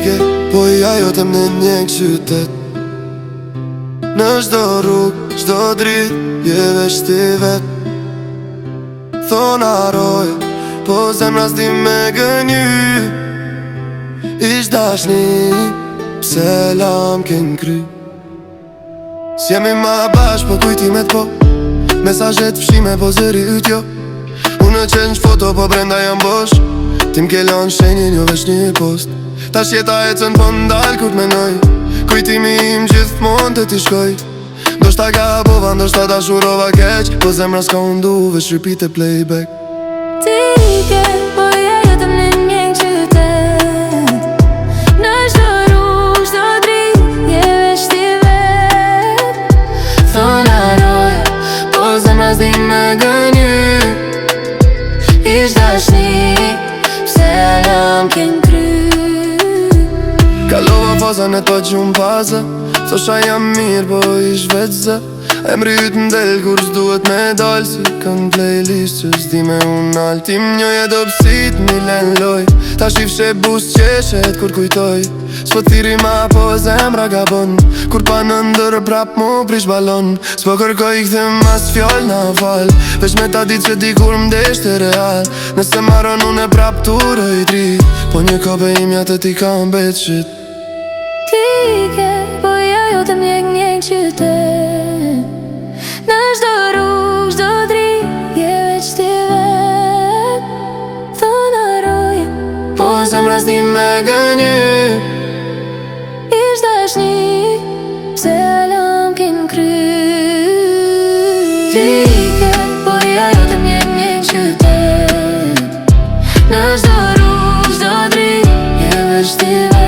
ke, po i ajo të më në një qytet. Në shdo rrug, shdo drit, je veç ti vet. Thona roj, po zemra s'di me gënyu. Ish dashni, pse lam ken kry. S'jemi ma bash, po kujtimet po. Mesazhet fshime, po zëri yt jo. Unë qenë foto, po brenda jam bosh. Tim ke lanë shenjin, jo veç një post. Tash jeta e cën po ndal kur t'menoj. Kujtimi im gjithmon të t'i shkoj. Do shta gabova, do shta dashurova keq, po zemra s'ka undu, veç repeat e playback. Ti ke, po ajo të më në një qytet. Në çdo rrugë, çdo dritë, je veç ti vet. Thona roj, po zemra s'di me gënyu. Ish dashni, pse lam ken kry. Kalova fazën e t'pa gjumë paza. Thosha jam mirë, po ish veç zë. Emri yt m'del kur s'duhet me dal. Si kën playlist që s'di me unal. Tim njoje do pësit mi len loj. Ta shifshe bus qeshet kur kujtoj. S'po thiri ma po zemra gabon. Kur pa në ndër prap mu prish balon. S'po kërkoj këthim as fjall na fal. Veç me ta dit që dikur m'desht e real. Nëse maron unë e prap turoj tri. Po një kope imja të ti ka mbet shit. Ti ke, po ajo të më në një qytet. Në çdo rrugë, çdo dritë, je veç ti vet. Thona roj, po zemra s'di me gënyu. ish dashni, pse lam ken kry. Ti ke, po ajo të më në një qytet. Në çdo rrugë, çdo dritë, je veç ti vet.